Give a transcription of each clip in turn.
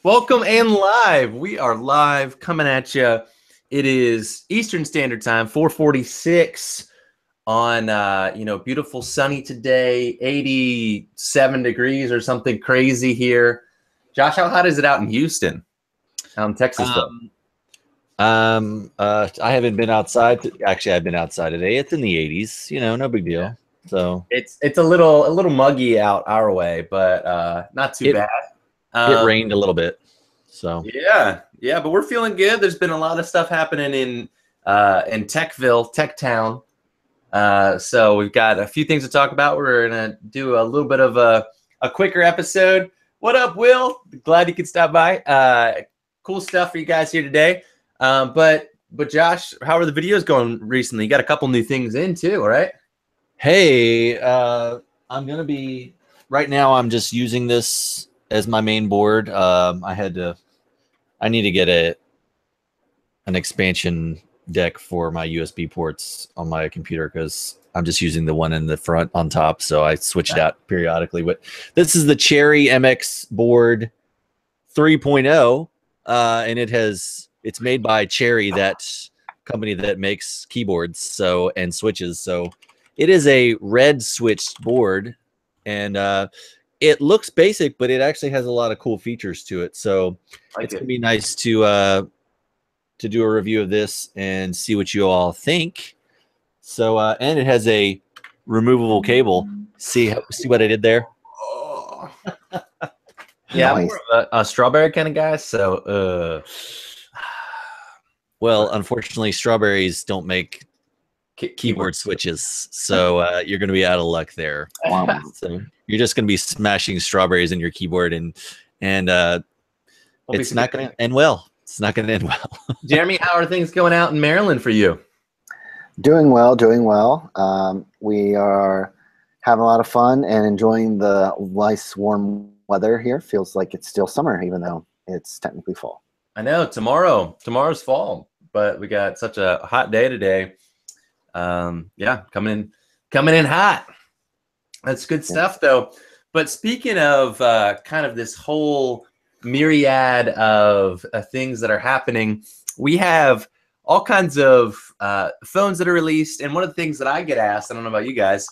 Welcome and live. We are live coming at you. It is Eastern Standard Time, 4:46 on beautiful sunny today, 87 degrees or something crazy here. Josh, how hot is it out in Houston? Out in Texas, I haven't been outside. Actually, I've been outside today. It's in the 80s. No big deal. Yeah. So it's a little muggy out our way, but not too bad. It rained a little bit. So yeah, but we're feeling good. There's been a lot of stuff happening in Techville, Techtown. So we've got a few things to talk about. We're gonna do a little bit of a quicker episode. What up, Will? Glad you could stop by. Cool stuff for you guys here today. But Josh, how are the videos going recently? You got a couple new things in too, right? Hey, I'm gonna be right now. I'm just using this as my main board. I need to get an expansion deck for my USB ports on my computer because I'm just using the one in the front on top. So I switch it out periodically. But this is the Cherry MX board 3.0, and it's made by Cherry, that company that makes keyboards and switches. So it is a red switched board, and it looks basic, but it actually has a lot of cool features to it. So it's gonna be nice to do a review of this and see what you all think. So and it has a removable cable. See what I did there? Oh. Yeah, I'm more of a strawberry kind of guy. So well, unfortunately, strawberries don't make keyboard switches, so you're going to be out of luck there. So you're just going to be smashing strawberries in your keyboard, and it's not going to end well. It's not going to end well. Jeremy, how are things going out in Maryland for you? Doing well. We are having a lot of fun and enjoying the nice warm weather here. Feels like it's still summer, even though it's technically fall. I know tomorrow's fall, but we got such a hot day today. Yeah, coming in hot. That's good stuff, though. But speaking of kind of this whole myriad of things that are happening, we have all kinds of phones that are released, and one of the things that I get asked, I don't know about you guys,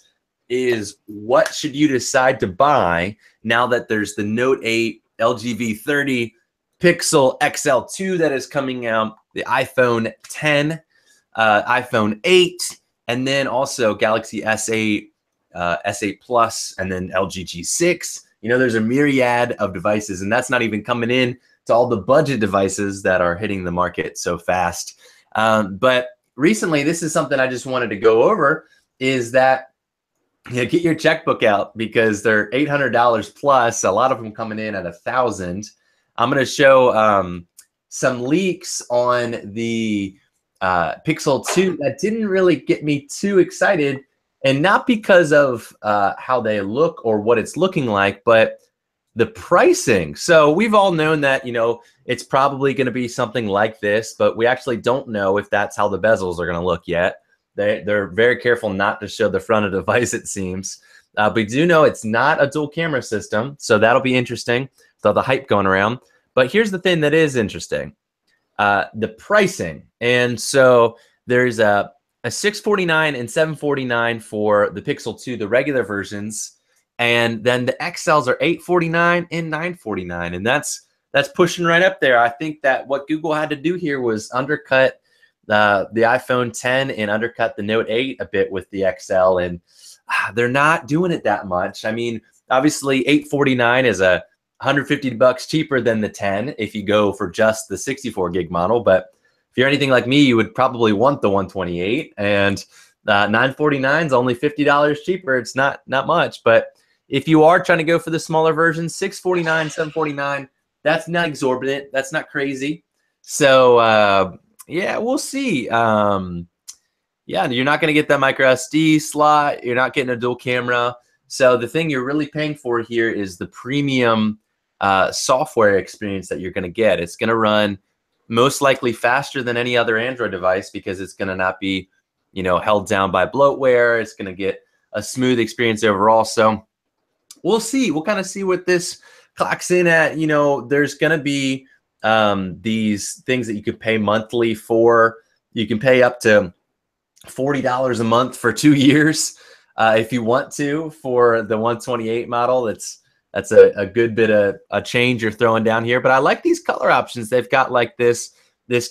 is what should you decide to buy now that there's the Note 8, LG V30, Pixel XL2 that is coming out, the iPhone 10, iPhone 8, and then also Galaxy S8, S8 Plus, and then LG G6. There's a myriad of devices, and that's not even coming in to all the budget devices that are hitting the market so fast. But recently, this is something I just wanted to go over, is that get your checkbook out because they're $800 plus, a lot of them coming in at $1,000. I'm going to show some leaks on the Pixel 2 that didn't really get me too excited, and not because of how they look or what it's looking like, but the pricing. So we've all known that, it's probably going to be something like this, but we actually don't know if that's how the bezels are going to look yet. They're very careful not to show the front of the device, it seems. We do know it's not a dual camera system, so that'll be interesting with all the hype going around. But here's the thing that is interesting. The pricing. And so there's a $649 and $749 for the Pixel 2, the regular versions, and then the XLs are $849 and $949, and that's pushing right up there. I think that what Google had to do here was undercut the iPhone 10 and undercut the Note 8 a bit with the XL, and they're not doing it that much. I mean, obviously $849 is $150 cheaper than the 10 if you go for just the 64 gig model, but if you're anything like me, you would probably want the 128, and $949 is only $50 cheaper. It's not much, but if you are trying to go for the smaller version, $649, $749, that's not exorbitant. That's not crazy. So yeah, we'll see. Yeah, you're not going to get that micro SD slot. You're not getting a dual camera. So the thing you're really paying for here is the premium software experience that you're going to get. It's going to run most likely faster than any other Android device because it's going to not be, held down by bloatware. It's going to get a smooth experience overall. So we'll see. We'll kind of see what this clocks in at, you know, there's going to be these things that you could pay monthly for. You can pay up to $40 a month for 2 years if you want to for the 128 model. That's a good bit of a change you're throwing down here. But I like these color options. They've got like this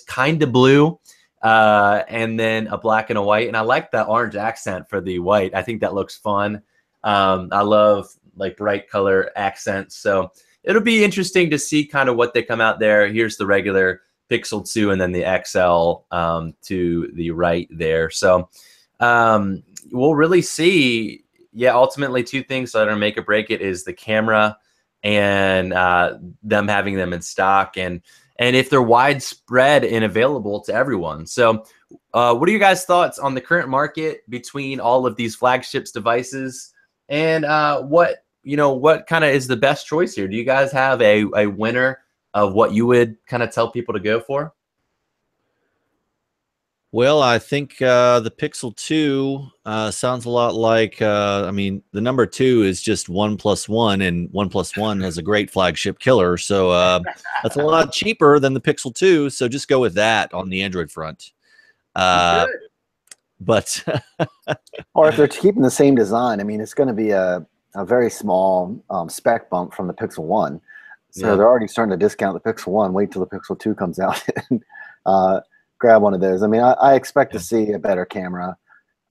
kind of blue and then a black and a white. And I like the orange accent for the white. I think that looks fun. I love like bright color accents. So it'll be interesting to see kind of what they come out there. Here's the regular Pixel 2 and then the XL to the right there. So we'll really see. Yeah, ultimately two things that are make or break it is the camera and them having them in stock and if they're widespread and available to everyone. So what are your guys' thoughts on the current market between all of these flagships devices and what kind of is the best choice here? Do you guys have a winner of what you would kind of tell people to go for? Well, I think the Pixel 2 sounds a lot like, I mean, the number 2 is just 1 + 1, and 1 + 1 has a great flagship killer. So that's a lot cheaper than the Pixel 2. So just go with that on the Android front. But or if they're keeping the same design, I mean, it's going to be a very small spec bump from the Pixel 1. So they're already starting to discount the Pixel 1. Wait till the Pixel 2 comes out and grab one of those. I mean, I expect to see a better camera.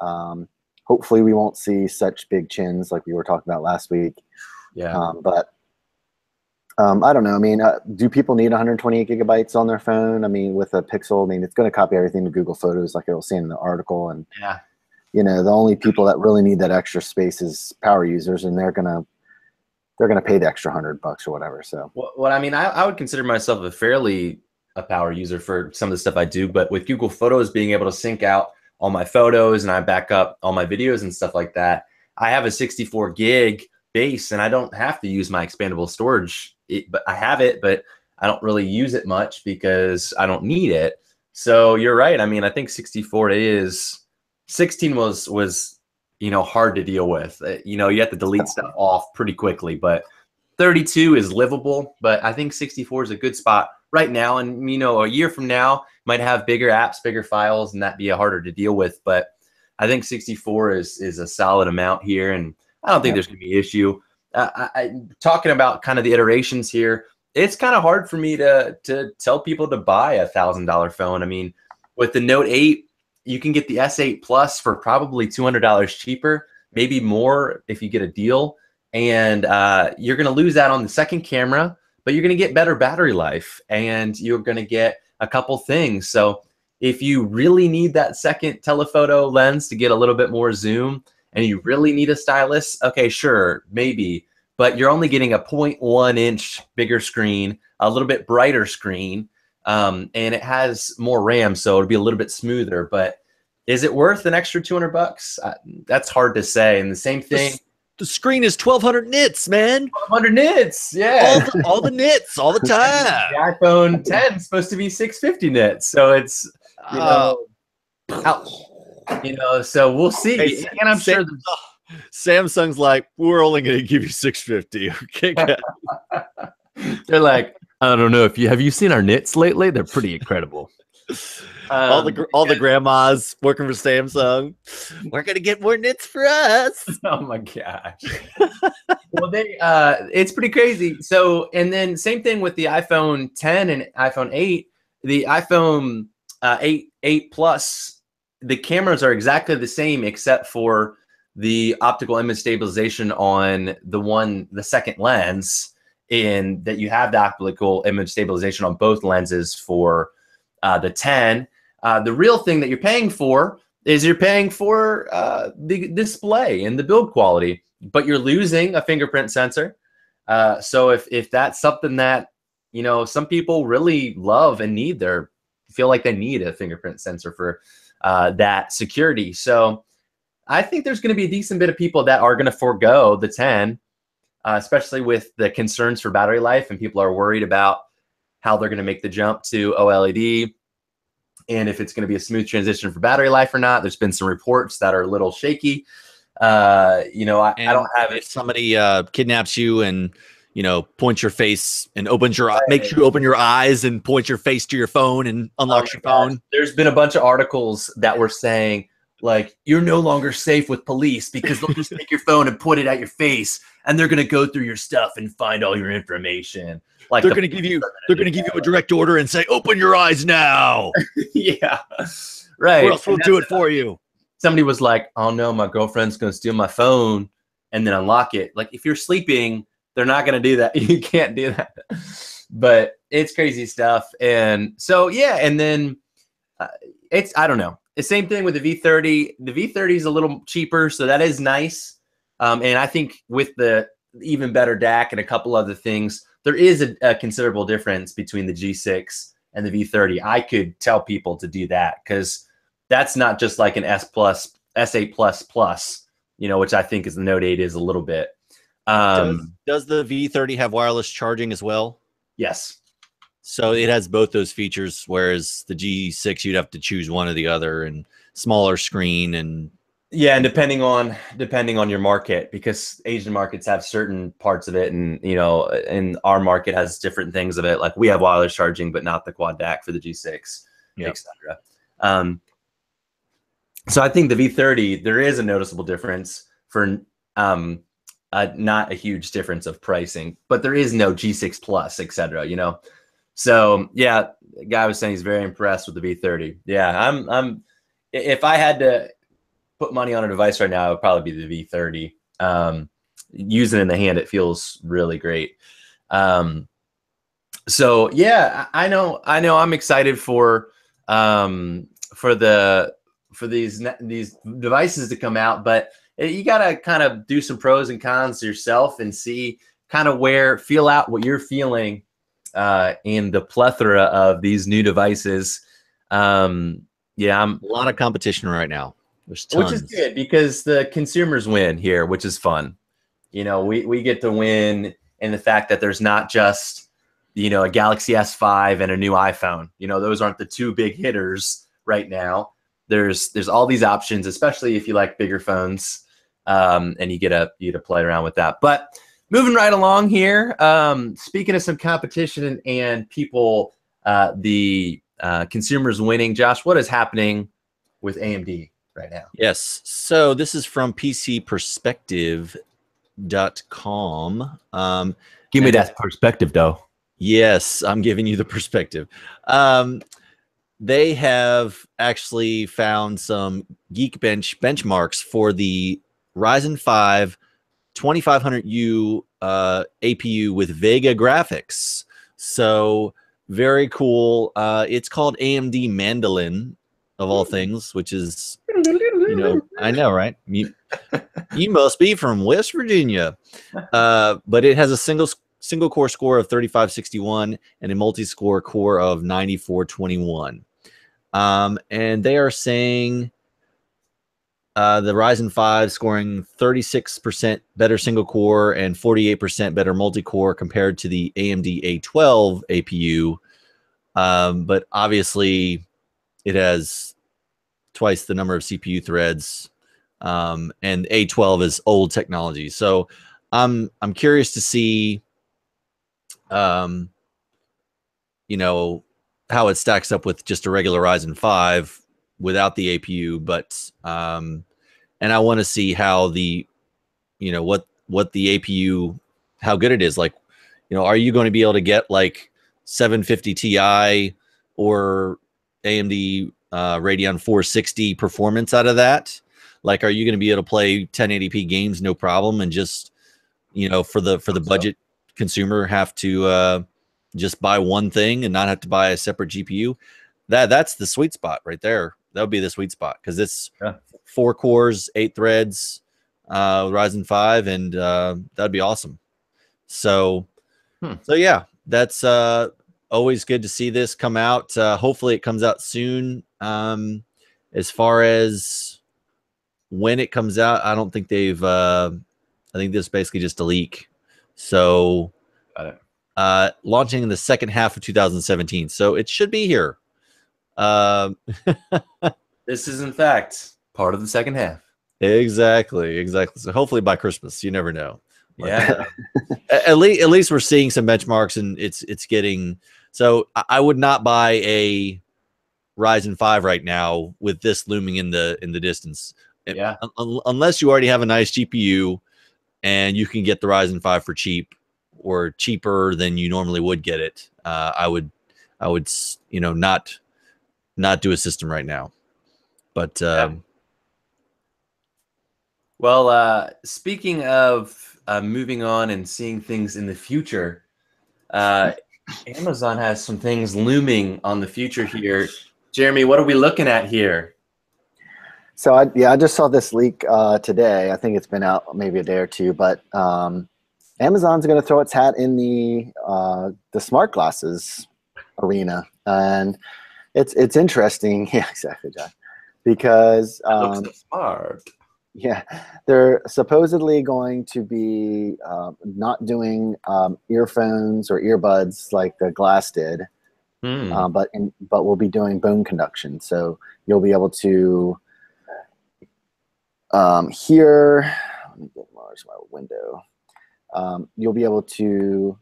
Hopefully we won't see such big chins like we were talking about last week. Yeah. But I don't know. I mean, do people need 128 gigabytes on their phone? I mean, with a Pixel, I mean, it's going to copy everything to Google Photos like it'll say in the article. And, you know, the only people that really need that extra space is power users, and they're going to pay the extra $100 or whatever. So what I mean, I would consider myself a power user for some of the stuff I do, but with Google Photos being able to sync out all my photos and I back up all my videos and stuff like that, I have a 64 gig base and I don't have to use my expandable storage. But I have it, but I don't really use it much because I don't need it. So you're right. I mean, I think 64 is 16 was you know, hard to deal with. You know, you have to delete stuff off pretty quickly, but 32 is livable. But I think 64 is a good spot right now. And, you know, a year from now might have bigger apps, bigger files, and that be harder to deal with. But I think 64 is a solid amount here. And I don't think there's going to be an issue. Talking about kind of the iterations here, it's kind of hard for me to tell people to buy $1,000 phone. I mean, with the Note 8, you can get the S8 Plus for probably $200 cheaper, maybe more if you get a deal. And you're going to lose out on the second camera, but you're going to get better battery life and you're going to get a couple things. So if you really need that second telephoto lens to get a little bit more zoom and you really need a stylus, okay, sure, maybe. But you're only getting a 0.1 inch bigger screen, a little bit brighter screen, and it has more RAM, so it'll be a little bit smoother. But is it worth an extra $200? That's hard to say. And the same thing. The screen is 1,200 nits, man. 1,200 nits, yeah. All the nits, all the time. The iPhone 10 is supposed to be 650 nits, so it's so we'll see. Hey, and I'm sure Samsung's like, we're only going to give you 650. Okay. They're like, I don't know if have you seen our nits lately? They're pretty incredible. All the grandmas working for Samsung, we're gonna get more nits for us. Oh my gosh. Well, it's pretty crazy. So, and then same thing with the iPhone 10 and iPhone 8. The iPhone 8 Plus, the cameras are exactly the same except for the optical image stabilization on the second lens, in that you have the optical image stabilization on both lenses for the 10. The real thing that you're paying for is you're paying for the display and the build quality, but you're losing a fingerprint sensor. So if that's something that, you know, some people really love and feel like they need a fingerprint sensor for that security. So I think there's going to be a decent bit of people that are going to forego the 10, especially with the concerns for battery life, and people are worried about how they're going to make the jump to OLED and if it's going to be a smooth transition for battery life or not. There's been some reports that are a little shaky. I don't have it. If somebody kidnaps you and point your face and opens your Right. makes you open your eyes and point your face to your phone and unlocks your phone. There's been a bunch of articles that were saying, like, you're no longer safe with police because they'll just take your phone and put it at your face, and they're gonna go through your stuff and find all your information. Like they're gonna give you a direct order and say, "Open your eyes now." Yeah, right. Or else we'll do it for you. Somebody was like, "Oh no, my girlfriend's gonna steal my phone and then unlock it." Like, if you're sleeping, they're not gonna do that. You can't do that. But it's crazy stuff. And so yeah, and then I don't know. The same thing with the V30. The V30 is a little cheaper, so that is nice. And I think with the even better DAC and a couple other things, there is a considerable difference between the G6 and the V30. I could tell people to do that because that's not just like an S8 plus, which I think is the Note 8 is a little bit. Does the V30 have wireless charging as well? Yes. So it has both those features, whereas the G6 you'd have to choose one or the other, and smaller screen and yeah, and depending on your market, because Asian markets have certain parts of it, and and our market has different things of it. Like we have wireless charging, but not the quad DAC for the G6, etc. So I think the V30 there is a noticeable difference for not a huge difference of pricing, but there is no G6 Plus, etc. So yeah, the guy was saying he's very impressed with the V30. Yeah, I'm if I had to put money on a device right now, it would probably be the V30. Using it in the hand, it feels really great. So yeah, I know I'm excited for these devices to come out, but you got to kind of do some pros and cons yourself and see kind of feel out what you're feeling in the plethora of these new devices. Yeah, a lot of competition right now. There's tons. Which is good because the consumers win here, which is fun. We get to win in the fact that there's not just, a Galaxy S5 and a new iPhone. Those aren't the two big hitters right now. There's all these options, especially if you like bigger phones, and you get to play around with that. But moving right along here, speaking of some competition and people, the consumers winning, Josh, what is happening with AMD right now? Yes. So this is from PCperspective.com. Give me that perspective, though. Yes, I'm giving you the perspective. They have actually found some Geekbench benchmarks for the Ryzen 5 2500U APU with Vega graphics. So very cool. It's called AMD Mandolin, of all things, which is, I know, right? You must be from West Virginia. But it has a single core score of 3561 and a multi-score core of 9421. And they are saying the Ryzen 5 scoring 36% better single core and 48% better multi-core compared to the AMD A12 APU. But obviously it has twice the number of CPU threads, and A12 is old technology. So I'm curious to see how it stacks up with just a regular Ryzen 5 without the APU, but and I want to see how the what the APU, how good it is. Like, are you going to be able to get like 750 Ti or AMD Radeon 460 performance out of that? Like, are you going to be able to play 1080p games no problem, and just for the budget consumer have to just buy one thing and not have to buy a separate GPU? That's the sweet spot right there. That would be the sweet spot, because it's 4 cores, 8 threads, Ryzen 5, and that'd be awesome. So yeah, that's always good to see this come out. Hopefully it comes out soon. As far as when it comes out, I don't think they've I think this is basically just a leak. So launching in the second half of 2017. So it should be here. This is in fact part of the second half. Exactly. So hopefully by Christmas. You never know. Yeah. At least we're seeing some benchmarks, and it's getting. So I would not buy a Ryzen 5 right now with this looming in the distance. Yeah. Unless you already have a nice GPU and you can get the Ryzen 5 for cheap or cheaper than you normally would get it. I would not do a system right now. But well, speaking of moving on and seeing things in the future, Amazon has some things looming on the future here. Jeremy, what are we looking at here? So I just saw this leak today. I think it's been out maybe a day or two, but Amazon's going to throw its hat in the smart glasses arena, and it's interesting. Yeah, exactly, John. Because looks so smart. Yeah, they're supposedly going to be not doing earphones or earbuds like the Glass did, but we'll be doing bone conduction. So you'll be able to hear. Let me get my window. You'll be able to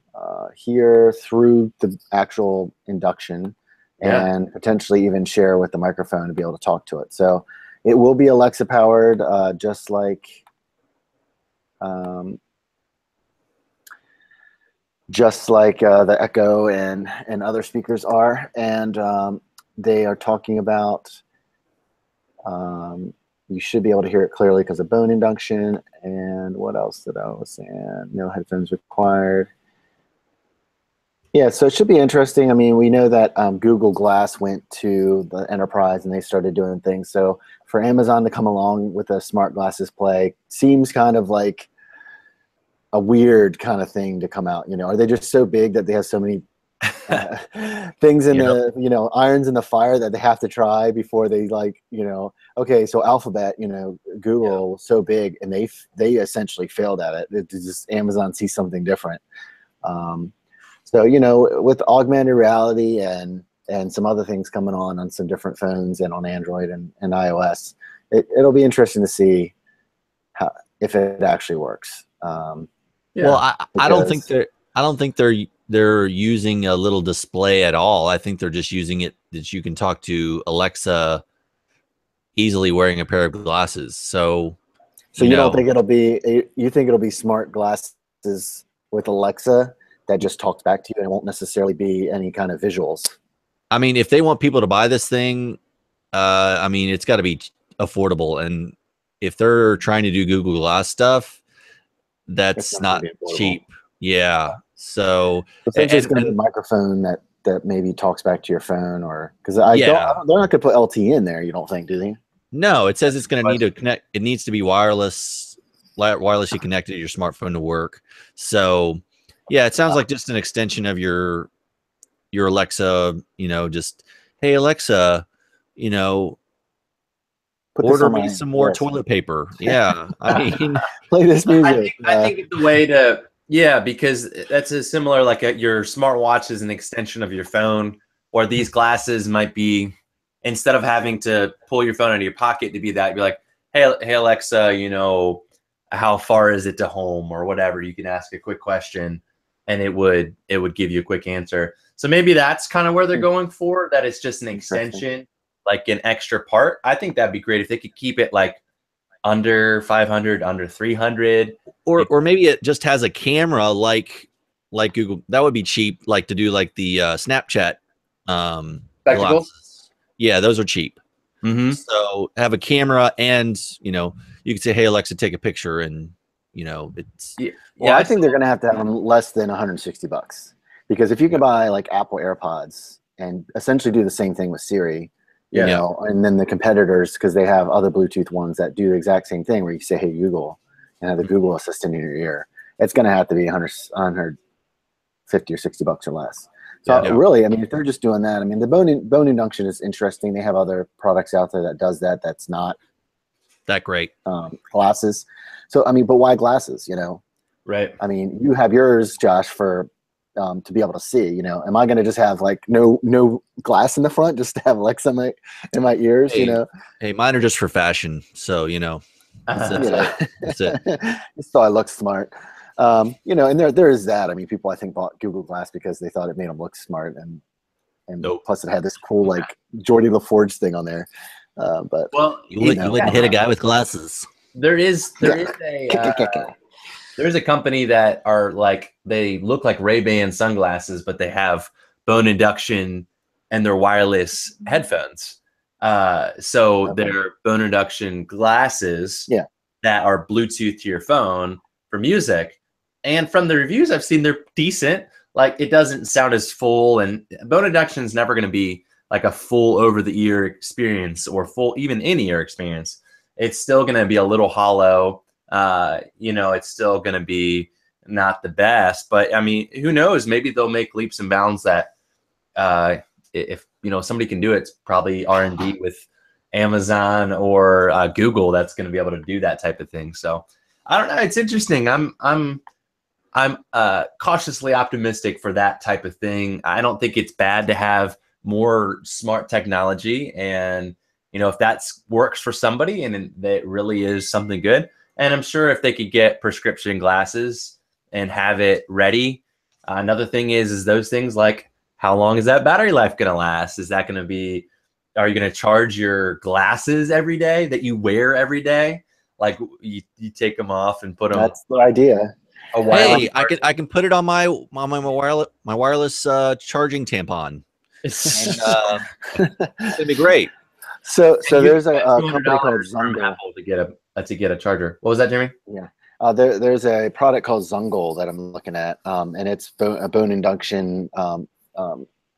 hear through the actual induction, and potentially even share with the microphone to be able to talk to it. So it will be Alexa powered, just like the Echo and other speakers are. And they are talking about you should be able to hear it clearly because of bone induction. And what else did I was saying? No headphones required. Yeah, so it should be interesting. I mean, we know that Google Glass went to the enterprise and they started doing things. So for Amazon to come along with a smart glasses play seems kind of like a weird kind of thing to come out. Are they just so big that they have so many things in the, irons in the fire that they have to try before they okay, so Alphabet, Google was so big and they essentially failed at it. It's just Amazon sees something different. So, with augmented reality and some other things coming on some different phones and on Android and iOS, it'll be interesting to see if it actually works. Well, I don't think they're using a little display at all. I think they're just using it that you can talk to Alexa easily wearing a pair of glasses. So you don't think you think it'll be smart glasses with Alexa that just talks back to you and it won't necessarily be any kind of visuals? I mean, if they want people to buy this thing, I mean, it's got to be affordable. And if they're trying to do Google Glass stuff, that's not cheap. Yeah. So essentially it's going to be a microphone that maybe talks back to your phone, or because they're not going to put LTE in there. You don't think, do they? No, it says it's going to need to connect. It needs to be wirelessly connected to your smartphone to work. So yeah, it sounds like just an extension of your Alexa, just, hey, Alexa, order me some more toilet paper. Yeah. I mean, play this music. I think the way to, because that's a similar, like your smartwatch is an extension of your phone, or these glasses might be, instead of having to pull your phone out of your pocket to be that, you're like, hey Alexa, how far is it to home, or whatever. You can ask a quick question and it would give you a quick answer. So maybe that's kind of where they're going for, that it's just an extension, like an extra part. I think that'd be great if they could keep it like under 500, under 300, or maybe it just has a camera like Google. That would be cheap, like to do like the Snapchat glasses. Yeah, those are cheap. So have a camera, and you can say, hey Alexa, take a picture, and it's I think they're going to have them less than $160, because if you can buy like Apple AirPods and essentially do the same thing with Siri, and then the competitors, because they have other Bluetooth ones that do the exact same thing, where you say, hey Google, and have the Google Assistant in your ear, it's going to have to be $150 or $60 or less. So really, I mean, if they're just doing that, I mean, the bone induction is interesting. They have other products out there that does that. That's not that great. Glasses. So, I mean, but why glasses, Right. I mean, you have yours, Josh, for to be able to see, am I going to just have like no glass in the front just to have Alexa in my ears, Hey, mine are just for fashion. So, that's it. Just so I look smart. You know, and there is that. I mean, people I think bought Google Glass because they thought it made them look smart, and Nope. plus it had this cool like Geordie LaForge thing on there. But Well, You wouldn't hit a guy with glasses. there is there's a company that are like, they look like Ray-Ban sunglasses, but they have bone induction and they're wireless headphones. So they're bone induction glasses that are Bluetooth to your phone for music. And from the reviews I've seen, they're decent. Like, it doesn't sound as full, and bone induction is never going to be like a full over the ear experience or full even in-ear experience. It's still going to be a little hollow. You know, it's still going to be not the best, but I mean, who knows? Maybe they'll make leaps and bounds that if, you know, somebody can do it, it's probably R&D with Amazon or Google that's going to be able to do that type of thing. So I don't know. It's interesting. I'm cautiously optimistic for that type of thing. I don't think it's bad to have more smart technology, and you know, if that works for somebody and that really is something good. And I'm sure if they could get prescription glasses and have it ready. Another thing is those things, like, how long is that battery life going to last? Is that going to be, are you going to charge your glasses every day that you wear every day? Like, you take them off and put them. That's the idea. Hey, I can put it on my wireless charging tampon. And, it's gonna be great. So there's a company called Zungle to get a charger. What was that, Jeremy? Yeah. There's a product called Zungle that I'm looking at, and it's bone induction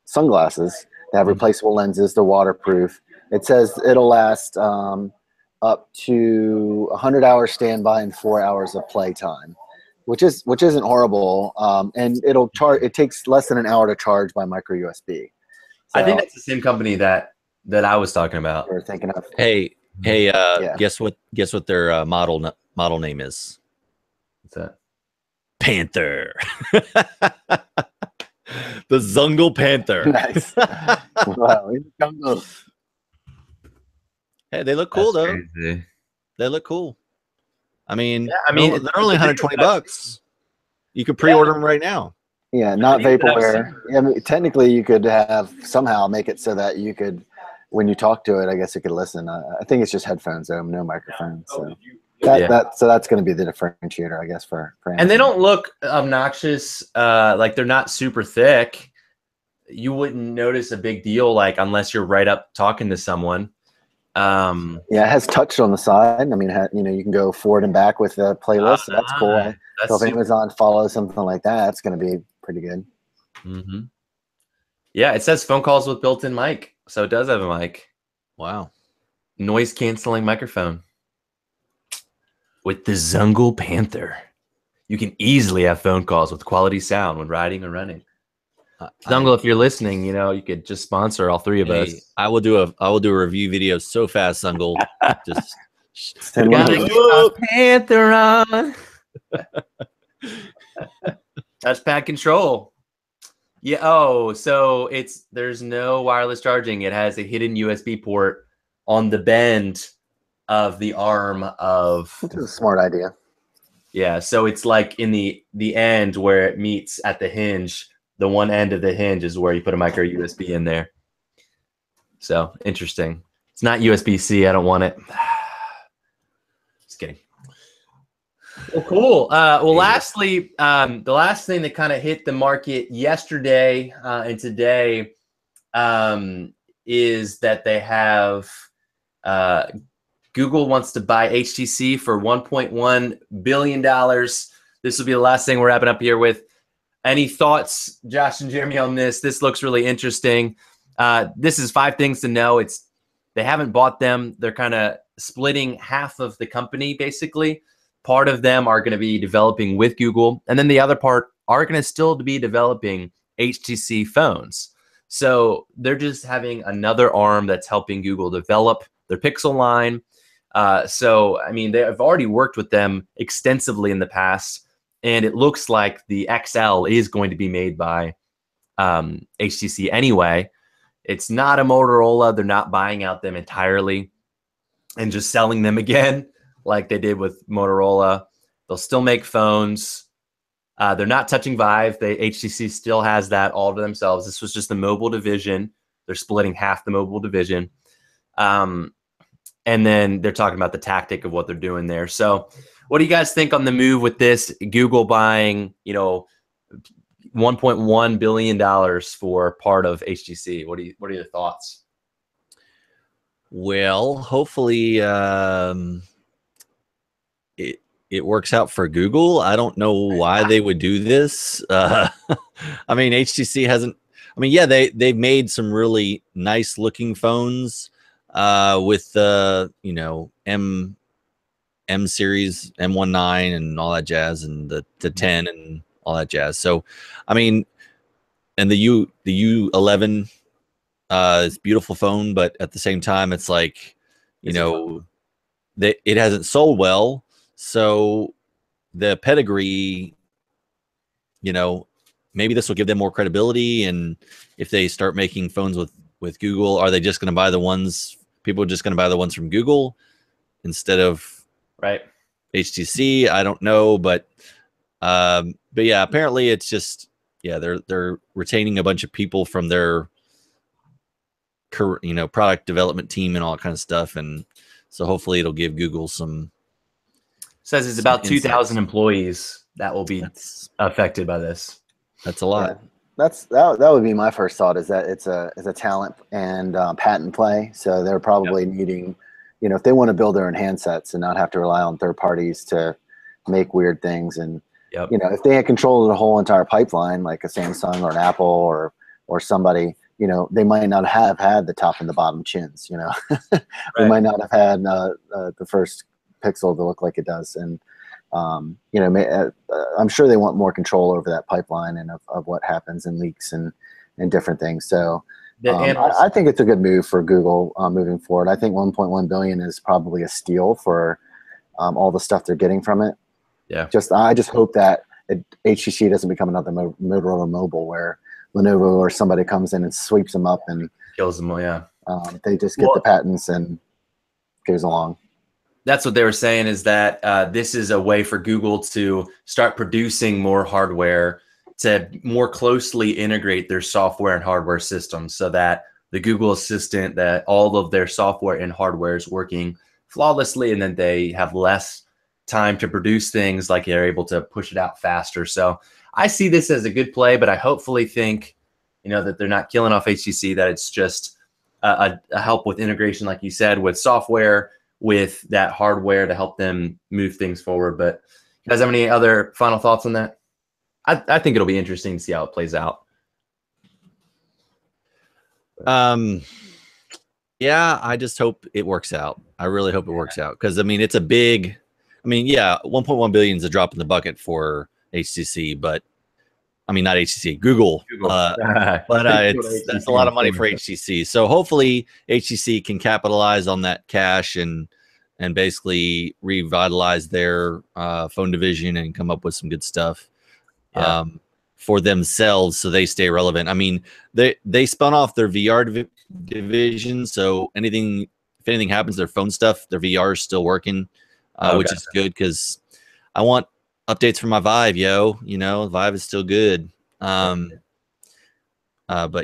sunglasses. They have replaceable lenses. They're waterproof. It says it'll last up to 100 hours standby and 4 hours of playtime, which isn't horrible. And it'll charge. It takes less than an hour to charge by micro USB. So, I think that's the same company that I was talking about. we're thinking of. Hey, Yeah. guess what their model name is? What's that? Panther. The Zungle Panther. Nice. Wow. Jungle. Hey, they look cool though. Crazy. They look cool. I mean, Yeah, I mean, they're only 120 bucks. You could pre-order them right now. Yeah, not vaporware. I mean, technically, you could have somehow make it so that you could, when you talk to it, I guess it could listen. I think it's just headphones, though, no microphone. So that's going to be the differentiator, I guess, for And they don't look obnoxious. Like, they're not super thick. You wouldn't notice a big deal, like, unless you're right up talking to someone. Yeah, it has touch on the side. I mean, you know, you can go forward and back with the playlist. So that's cool. So if Amazon follows something like that, it's going to be pretty good. Mm-hmm. Yeah, it says phone calls with built-in mic, so it does have a mic. Wow. Noise canceling microphone. With the Zungle Panther, you can easily have phone calls with quality sound when riding or running. Zungle, if you're listening, you know, you could just sponsor all three of us. I will do a review video so fast, Zungle. Just gotta get a Panther on. Touchpad control. Yeah. Oh, so there's no wireless charging. It has a hidden USB port on the bend of the arm of. Which is a smart idea. Yeah. So it's like in the end where it meets at the hinge. The one end of the hinge is where you put a micro USB in there. So interesting. It's not USB-C. I don't want it. Just kidding. Well, cool. Lastly, the last thing that kind of hit the market yesterday and today is that they have Google wants to buy HTC for $1.1 billion. This will be the last thing we're wrapping up here with. Any thoughts, Josh and Jeremy, on this? This looks really interesting. This is 5 things to know. They haven't bought them. They're kind of splitting half of the company, basically. Part of them are going to be developing with Google, and then the other part are going to still be developing HTC phones. So they're just having another arm that's helping Google develop their Pixel line. So, I mean, they have already worked with them extensively in the past. And it looks like the XL is going to be made by HTC anyway. It's not a Motorola. They're not buying out them entirely and just selling them again like they did with Motorola. They'll still make phones. They're not touching Vive. HTC still has that all to themselves. This was just the mobile division. They're splitting half the mobile division. And then they're talking about the tactic of what they're doing there. So what do you guys think on the move with this? Google buying, $1.1 billion for part of HTC. What are your thoughts? Well, hopefully it works out for Google. I don't know why they would do this. I mean, HTC hasn't. I mean, yeah, they've made some really nice looking phones with the M series, M19 and all that jazz, and the 10 and all that jazz. So, I mean, and the U11 is a beautiful phone, but at the same time, it's like, it hasn't sold well. So the pedigree, maybe this will give them more credibility. And if they start making phones with Google, are they just going to buy people are just going to buy the ones from Google instead of HTC? I don't know, but yeah, apparently it's just, they're retaining a bunch of people from their product development team and all that kind of stuff. And so hopefully it'll give Google some. Says it's about 2,000 employees that will be affected by this. That's a lot. Yeah, that would be my first thought, is that it's a talent and patent play. So they're probably needing, if they want to build their own handsets and not have to rely on third parties to make weird things. And, if they had control of the whole entire pipeline, like a Samsung or an Apple or somebody, they might not have had the top and the bottom chins, They might not have had the first Pixel to look like it does. And, I'm sure they want more control over that pipeline and of what happens in leaks and different things. So I think it's a good move for Google moving forward. I think 1.1 billion is probably a steal for all the stuff they're getting from it. Yeah. I just hope that HTC doesn't become another Motorola Mobile where Lenovo or somebody comes in and sweeps them up and kills them. Yeah. They just get the patents and goes along. That's what they were saying, is that this is a way for Google to start producing more hardware to more closely integrate their software and hardware systems, so that the Google Assistant, that all of their software and hardware is working flawlessly, and then they have less time to produce things, like they're able to push it out faster. So I see this as a good play, but I hopefully think, that they're not killing off HTC, that it's just a help with integration, like you said, with software, with that hardware to help them move things forward. But you guys have any other final thoughts on that? I think it'll be interesting to see how it plays out. Yeah, I just hope it works out. I really hope it works out, because it's a big. 1.1 billion is a drop in the bucket for HTC, but not HTC, Google. But that's a lot of money for HTC. So hopefully HTC can capitalize on that cash and basically revitalize their phone division and come up with some good stuff for themselves, so they stay relevant. They spun off their VR division, so if anything happens to their phone stuff, their VR is still working, which is good, because I want updates for my Vive, Vive is still good. But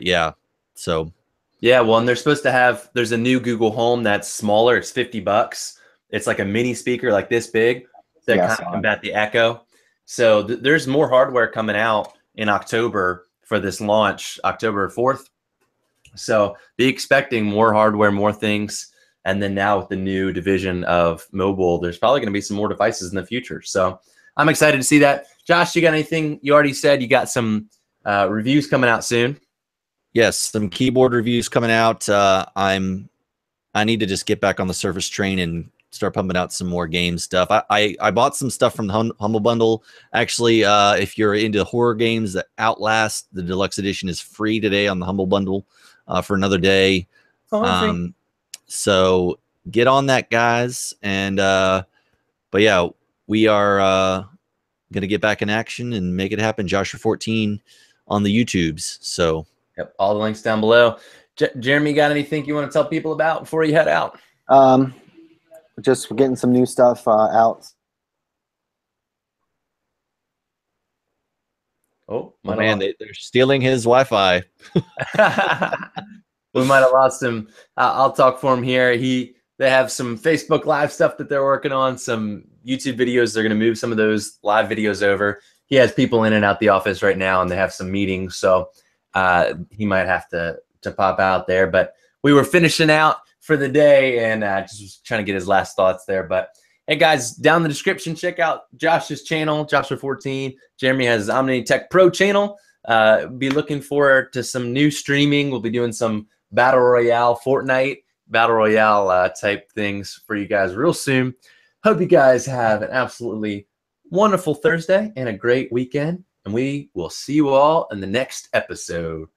yeah, so. Yeah, well, and they're supposed to have, there's a new Google Home that's smaller. It's $50. It's like a mini speaker, like this big, that kind of combat the echo. So there's more hardware coming out in October for this launch, October 4th. So be expecting more hardware, more things. And then now with the new division of mobile, there's probably going to be some more devices in the future. So I'm excited to see that. Josh, you got anything? You already said you got some reviews coming out soon. Yes, some keyboard reviews coming out. I need to just get back on the Surface train and start pumping out some more game stuff. I bought some stuff from the Humble Bundle. Actually, if you're into horror games, the Outlast, the deluxe edition, is free today on the Humble Bundle for another day. So get on that, guys. And but yeah, we are gonna get back in action and make it happen. Joshua 14 on the YouTubes. So. Yep, all the links down below. Jeremy, got anything you want to tell people about before you head out? Just getting some new stuff out. Oh, Oh man, they're stealing his Wi-Fi. We might have lost him. I'll talk for him here. They have some Facebook Live stuff that they're working on, some YouTube videos. They're going to move some of those live videos over. He has people in and out the office right now, and they have some meetings, so he might have to pop out there. But we were finishing out for the day, and just was trying to get his last thoughts there. But hey, guys, down in the description, check out Josh's channel, Joshua14. Jeremy has his Omni Tech Pro channel. Be looking forward to some new streaming. We'll be doing some Battle Royale, Fortnite, Battle Royale type things for you guys real soon. Hope you guys have an absolutely wonderful Thursday and a great weekend. And we will see you all in the next episode.